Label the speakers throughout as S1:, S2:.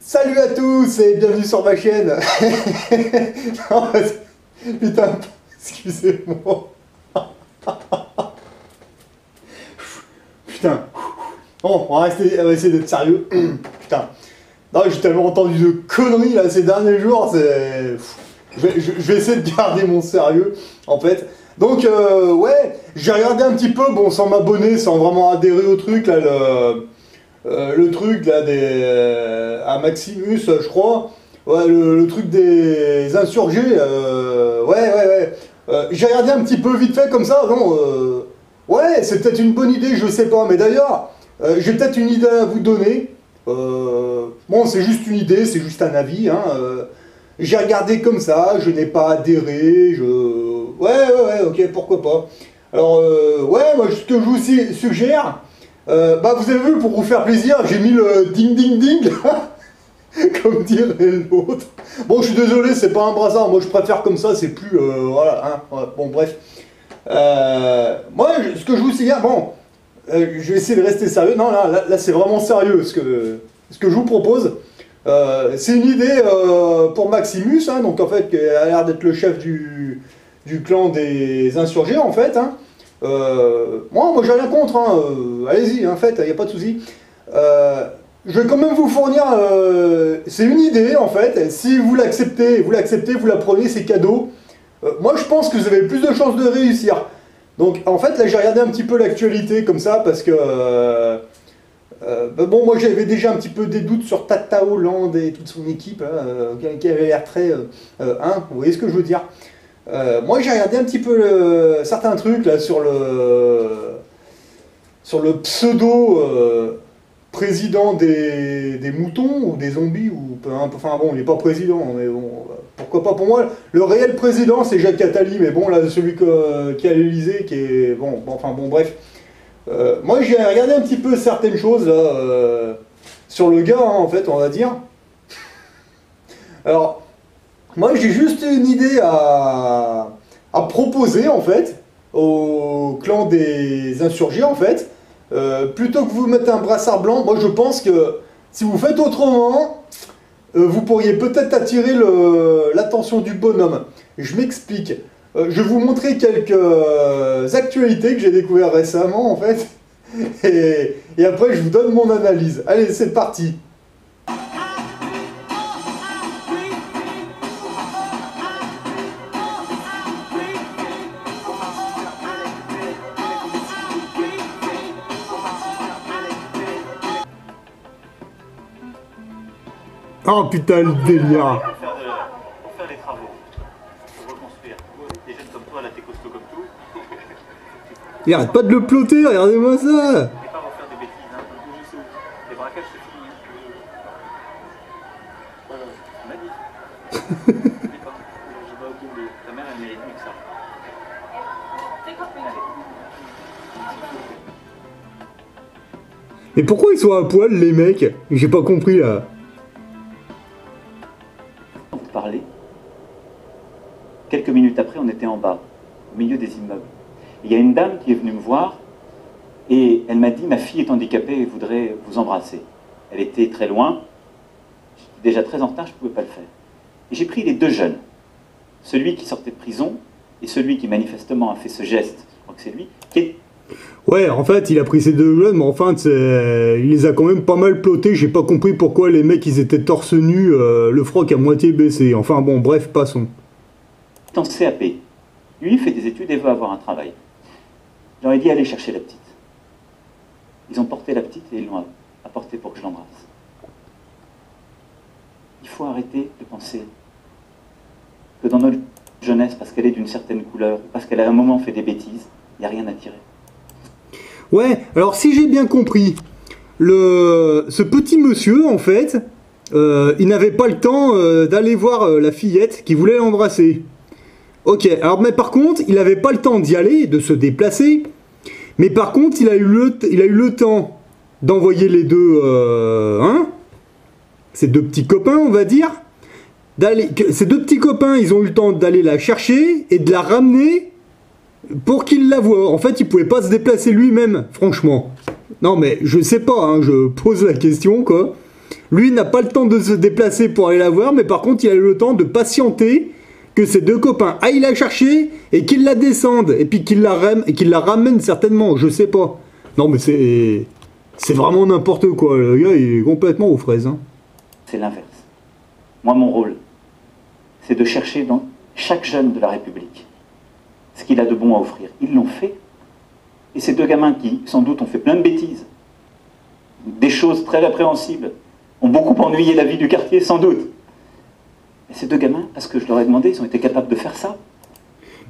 S1: Salut à tous et bienvenue sur ma chaîne. Non, putain, excusez-moi. Putain. Bon, on va essayer d'être sérieux. Putain. Non, j'ai tellement entendu de conneries là ces derniers jours, c'est... Je vais essayer de garder mon sérieux, en fait. Donc, ouais, j'ai regardé un petit peu, bon, sans m'abonner, sans vraiment adhérer au truc, là, le truc, là, à Maximus, je crois. Ouais, le truc des insurgés, ouais. J'ai regardé un petit peu vite fait, comme ça, non, ouais, c'est peut-être une bonne idée, je sais pas, mais d'ailleurs, j'ai peut-être une idée à vous donner. Bon, c'est juste une idée, c'est juste un avis, hein. J'ai regardé comme ça, je n'ai pas adhéré, ouais, ok, pourquoi pas. Alors, ouais, moi, ce que je vous suggère, bah, vous avez vu, pour vous faire plaisir, j'ai mis le ding ding ding, comme dirait l'autre. Bon, je suis désolé, c'est pas un brassard, moi je préfère comme ça, c'est plus, voilà, hein, ouais, bon, bref. Moi, ce que je vous suggère, bon, je vais essayer de rester sérieux, non, là c'est vraiment sérieux, ce que je vous propose. C'est une idée pour Maximus, hein, donc en fait, qui a l'air d'être le chef du clan des insurgés, en fait. Hein. Moi j'ai rien contre, hein, allez-y, en fait, il n'y a pas de souci. Je vais quand même vous fournir, c'est une idée, en fait, si vous l'acceptez, vous la prenez, c'est cadeau. Moi, je pense que vous avez plus de chances de réussir. Donc, en fait, là, j'ai regardé un petit peu l'actualité, comme ça, parce que... bon, moi j'avais déjà un petit peu des doutes sur Tata Hollande et toute son équipe, hein, qui avait l'air très... hein, vous voyez ce que je veux dire. Moi j'ai regardé un petit peu certains trucs là sur le pseudo président des moutons ou des zombies, ou enfin bon, il n'est pas président, mais bon, pourquoi pas. Pour moi, le réel président c'est Jacques Attali, mais bon, là celui qui est à l'Elysée, qui est... Bon, enfin bon, bref. Moi j'ai regardé un petit peu certaines choses là, sur le gars, hein, en fait, on va dire. Alors, moi j'ai juste une idée à proposer, en fait, au clan des insurgés, en fait. Plutôt que vous mettre un brassard blanc, moi je pense que si vous faites autrement, vous pourriez peut-être attirer l'attention du bonhomme. Je m'explique. Je vais vous montrer quelques actualités que j'ai découvertes récemment, en fait, et après je vous donne mon analyse. Allez, c'est parti. Oh putain, le délire.
S2: Pour faire les travaux, pour reconstruire. Des jeunes comme toi, là, t'es costaud comme tout.
S1: Il arrête pas de le ploter, regardez-moi ça.
S2: Et pas refaire des bêtises, hein. Les braquages, c'est fini. Tu m'as dit. Je sais pas. J'ai pas aucune idée. Ta mère, elle mérite mieux que ça.
S1: Et pourquoi ils sont à poil, les mecs? J'ai pas compris, là.
S2: Vous parlez. Quelques minutes après, on était en bas, au milieu des immeubles. Il y a une dame qui est venue me voir et elle m'a dit « Ma fille est handicapée et voudrait vous embrasser ». Elle était très loin, j'étais déjà très en retard, je ne pouvais pas le faire. Et j'ai pris les deux jeunes, celui qui sortait de prison et celui qui manifestement a fait ce geste, je crois que c'est lui, qui est...
S1: Ouais, en fait, il a pris ces deux jeunes, mais enfin, il les a quand même pas mal plotés. J'ai pas compris pourquoi les mecs, ils étaient torse nu, le froc à moitié baissé. Enfin bon, bref, passons.
S2: en CAP. Lui, il fait des études et veut avoir un travail. Je leur ai dit, allez chercher la petite. Ils ont porté la petite et ils l'ont apportée pour que je l'embrasse. Il faut arrêter de penser que dans notre jeunesse, parce qu'elle est d'une certaine couleur, parce qu'elle a à un moment fait des bêtises, il n'y a rien à tirer.
S1: Ouais, alors si j'ai bien compris, ce petit monsieur, en fait, il n'avait pas le temps d'aller voir la fillette qui voulait l'embrasser. Ok, alors mais par contre, il n'avait pas le temps d'y aller, de se déplacer, mais par contre, il a eu le temps d'envoyer les deux, ces deux petits copains, on va dire, ces deux petits copains, ils ont eu le temps d'aller la chercher et de la ramener pour qu'il la voie. En fait, il pouvait pas se déplacer lui-même, franchement. Non, mais je sais pas, hein, je pose la question, quoi. Lui n'a pas le temps de se déplacer pour aller la voir, mais par contre, il a le temps de patienter que ses deux copains aillent la chercher et qu'ils la descendent, et puis qu'ils la ramènent certainement, je sais pas. Non, mais c'est vraiment n'importe quoi. Le gars, il est complètement aux fraises. Hein.
S2: C'est l'inverse. Moi, mon rôle, c'est de chercher dans chaque jeune de la République ce qu'il a de bon à offrir. Ils l'ont fait. Et ces deux gamins qui, sans doute, ont fait plein de bêtises, des choses très répréhensibles, ont beaucoup ennuyé la vie du quartier, sans doute. Et ces deux gamins, parce que je leur ai demandé, ils ont été capables de faire ça.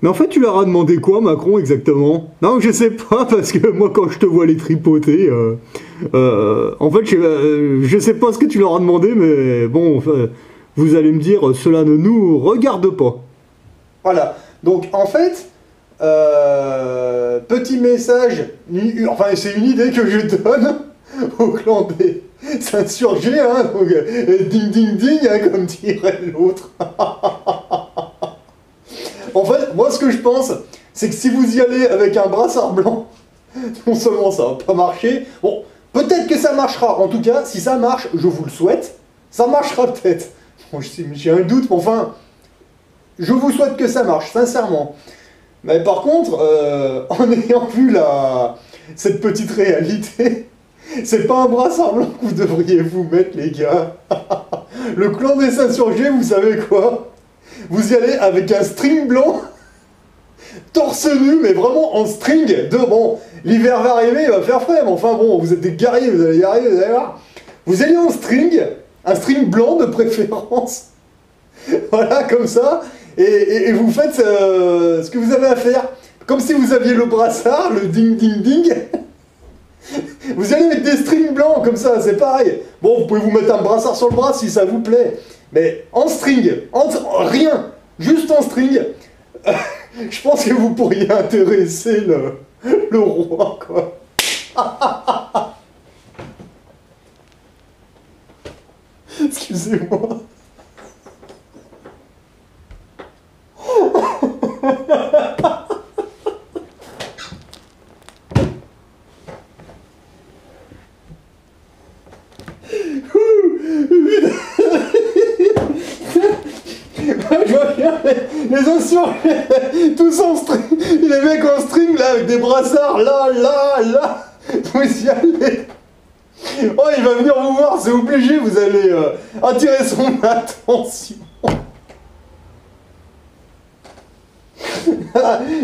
S1: Mais en fait, tu leur as demandé quoi, Macron, exactement? Non, je sais pas, parce que moi, quand je te vois les tripoter, en fait, je sais pas ce que tu leur as demandé, mais bon, vous allez me dire, cela ne nous regarde pas. Voilà. Donc, en fait, petit message, enfin, c'est une idée que je donne au clan des insurgés, hein, donc, ding ding ding, hein, comme dirait l'autre. En fait, moi, ce que je pense, c'est que si vous y allez avec un brassard blanc, non seulement ça va pas marcher, bon, peut-être que ça marchera. En tout cas, si ça marche, je vous le souhaite, ça marchera peut-être. Bon, j'ai un doute, mais enfin, je vous souhaite que ça marche, sincèrement. Mais par contre, en ayant vu cette petite réalité, c'est pas un brassard blanc que vous devriez vous mettre, les gars. Le clan des insurgés, vous savez quoi? Vous y allez avec un string blanc, torse nu, mais vraiment en string. Bon, l'hiver va arriver, il va faire frais, mais enfin bon, vous êtes des guerriers, vous allez y arriver, vous allez voir. Vous allez en string, un string blanc de préférence. Voilà, comme ça, et vous faites ce que vous avez à faire. Comme si vous aviez le brassard, le ding ding ding. Vous allez avec des strings blancs, comme ça, c'est pareil. Bon, vous pouvez vous mettre un brassard sur le bras si ça vous plaît. Mais en string, rien, juste en string, je pense que vous pourriez intéresser le roi, quoi. Excusez-moi. Je vois bien les insurgés, tous en string, les mecs en string là, avec des brassards, là, vous y allez. Oh, il va venir vous voir, c'est obligé, vous allez attirer son attention.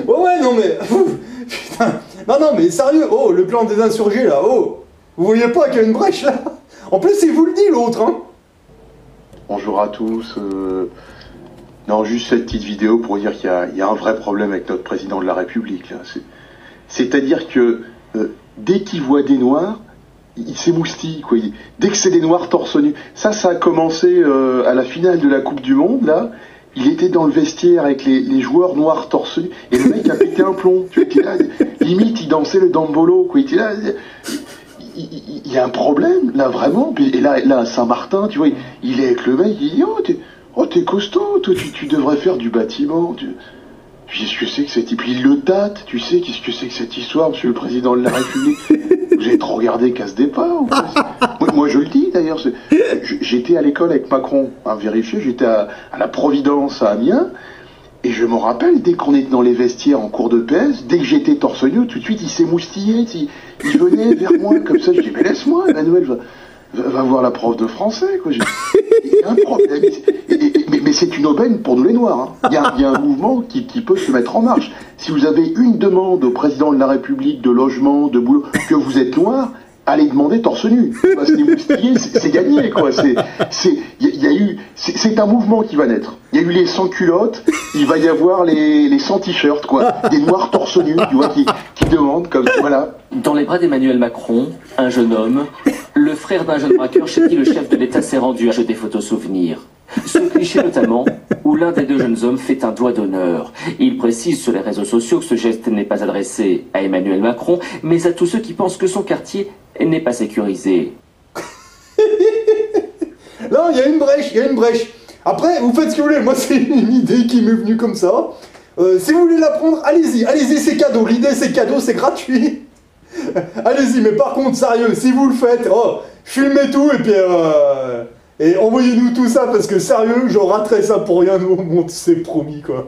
S1: Ouais, non mais, putain, non mais sérieux, oh, le clan des insurgés là, oh, vous voyez pas qu'il y a une brèche là? En plus, il vous le dit l'autre, hein.
S3: Bonjour à tous. Non, juste cette petite vidéo pour dire qu'il y a un vrai problème avec notre président de la République. C'est-à-dire que dès qu'il voit des noirs, il s'émoustille, quoi. Dès que c'est des noirs torse nu. Ça a commencé à la finale de la Coupe du Monde, là. Il était dans le vestiaire avec les joueurs noirs torse nu. Et le mec a pété un plomb. Tu vois, là, limite, il dansait le dambolo, quoi. Il était là... Il y a un problème, là, vraiment. Et là à Saint-Martin, tu vois, il est avec le mec, il dit t'es costaud, toi, tu devrais faire du bâtiment. Qu'est-ce que c'est que cette... Puis il le tâte, tu sais, qu'est-ce que c'est que cette histoire, monsieur le président de la République? Vous avez trop regardé Casse Départ. Moi, je le dis, d'ailleurs. J'étais à l'école avec Macron, à vérifier, j'étais à la Providence, à Amiens. Et je me rappelle, dès qu'on était dans les vestiaires en cours de PS, dès que j'étais torse nu, tout de suite, il s'émoustillait, il venait vers moi, comme ça, je dis, mais laisse-moi, Emmanuel, va voir la prof de français, quoi. Il y a un problème. Mais c'est une aubaine pour nous les Noirs, hein. Il y a un mouvement qui peut se mettre en marche. Si vous avez une demande au président de la République de logement, de boulot, que vous êtes noir, allez demander torse nu. C'est gagné, quoi. C'est un mouvement qui va naître. Il y a eu les sans culottes, il va y avoir les sans t-shirts, quoi. Des noirs torse nu, tu vois, qui demandent comme voilà.
S4: Dans les bras d'Emmanuel Macron, un jeune homme, le frère d'un jeune braqueur chez qui le chef de l'État s'est rendu à des photos souvenirs. Ce cliché notamment, où l'un des deux jeunes hommes fait un doigt d'honneur. Il précise sur les réseaux sociaux que ce geste n'est pas adressé à Emmanuel Macron, mais à tous ceux qui pensent que son quartier n'est pas sécurisé.
S1: Là, il y a une brèche, Après, vous faites ce que vous voulez, moi c'est une idée qui m'est venue comme ça. Si vous voulez la prendre, allez-y, c'est cadeau, l'idée c'est cadeau, c'est gratuit. Allez-y, mais par contre, sérieux, si vous le faites, filmez tout et envoyez-nous tout ça parce que sérieux, je raterai ça pour rien au monde, c'est promis quoi.